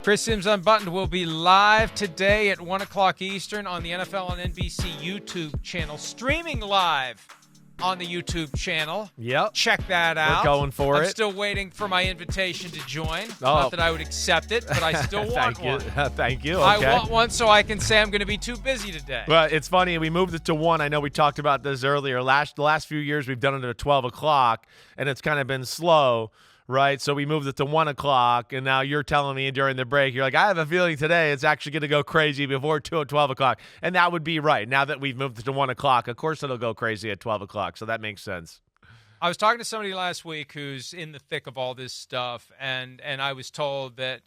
Chris Sims Unbuttoned will be live today at 1 o'clock Eastern on the NFL and NBC YouTube channel, streaming live on the YouTube channel. Yep. Check that out. We're going for I'm it. still waiting for my invitation to join. Oh. Not that I would accept it, but I still want one. Thank you. I Okay. want one so I can say I'm going to be too busy today. Well, it's funny. We moved it to 1. I know we talked about this earlier. The last few years, we've done it at 12 o'clock, and it's kind of been slow, right? So we moved it to 1 o'clock, and now you're telling me during the break, you're like, I have a feeling today it's actually going to go crazy before 12 o'clock. And that would be right. Now that we've moved it to 1 o'clock, of course it'll go crazy at 12 o'clock, so that makes sense. I was talking to somebody last week who's in the thick of all this stuff, and I was told that,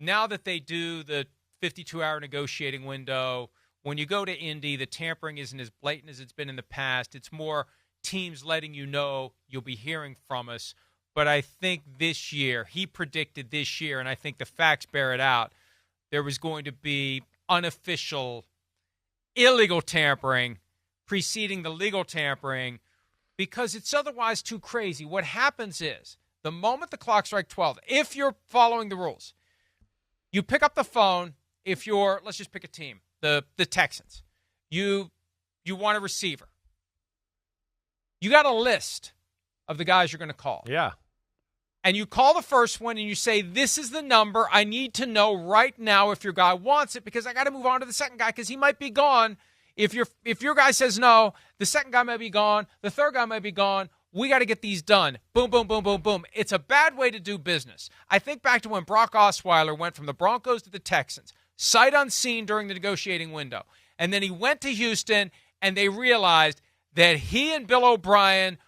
now that they do the 52-hour negotiating window, when you go to Indy, the tampering isn't as blatant as it's been in the past. It's more teams letting you know you'll be hearing from us. But I think this year, he predicted this year, and I think the facts bear it out, there was going to be unofficial illegal tampering preceding the legal tampering because it's otherwise too crazy. What happens is the moment the clock strikes 12, if you're following the rules, you pick up the phone. If you're, let's just pick a team, the Texans, you want a receiver. You got a list of the guys you're going to call. Yeah. And you call the first one and you say, this is the number. I need to know right now if your guy wants it because I got to move on to the second guy because he might be gone. If your guy says no, the second guy might be gone. The third guy might be gone. We got to get these done. Boom, boom, boom, boom, boom. It's a bad way to do business. I think back to when Brock Osweiler went from the Broncos to the Texans, sight unseen during the negotiating window. And then he went to Houston and they realized that he and Bill O'Brien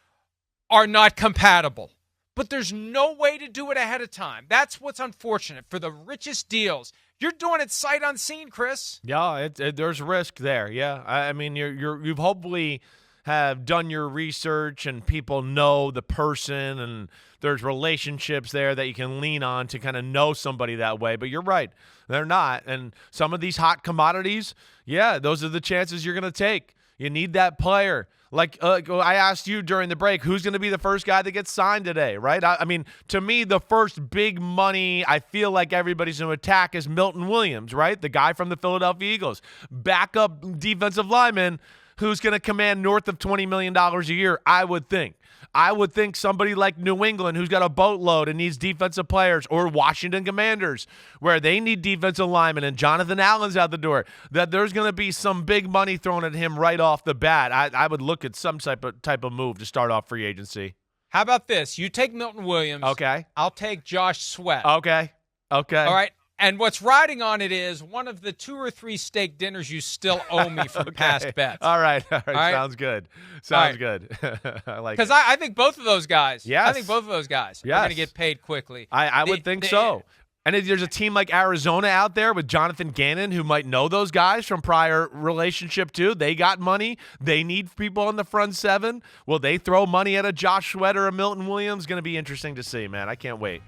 are not compatible. But there's no way to do it ahead of time. That's what's unfortunate. For the richest deals, you're doing it sight unseen, Chris. Yeah, there's risk there. Yeah, I mean, you've hopefully have done your research and people know the person and there's relationships there that you can lean on to kind of know somebody that way. But you're right, they're not. And some of these hot commodities, yeah, those are the chances you're going to take. You need that player. Like I asked you during the break, who's going to be the first guy that gets signed today, right? I mean, to me, the first big money I feel like everybody's going to attack is Milton Williams, right? The guy from the Philadelphia Eagles. Backup defensive lineman who's going to command north of $20 million a year, I would think. I would think somebody like New England who's got a boatload and needs defensive players, or Washington Commanders where they need defensive linemen and Jonathan Allen's out the door, that there's going to be some big money thrown at him right off the bat. I would look at some type of move to start off free agency. How about this? You take Milton Williams. Okay. I'll take Josh Sweat. Okay. All right. And what's riding on it is one of the 2 or 3 steak dinners you still owe me from past bets. All right. Sounds good. Good. I like it. Because I think both of those guys. Yes. I think both of those guys are going to get paid quickly. I would think so. And if there's a team like Arizona out there with Jonathan Gannon who might know those guys from prior relationship too. They got money. They need people on the front seven. Will they throw money at a Josh Sweat or a Milton Williams? Going to be interesting to see, man. I can't wait.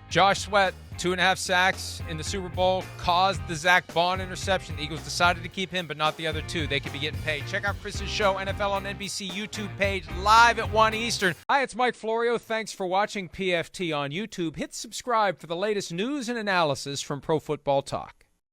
Josh Sweat, 2.5 sacks in the Super Bowl, caused the Zach Bond interception. The Eagles decided to keep him, but not the other 2. They could be getting paid. Check out Chris's show, NFL on NBC YouTube page, live at 1 Eastern. Hi, it's Mike Florio. Thanks for watching PFT on YouTube. Hit subscribe for the latest news and analysis from Pro Football Talk.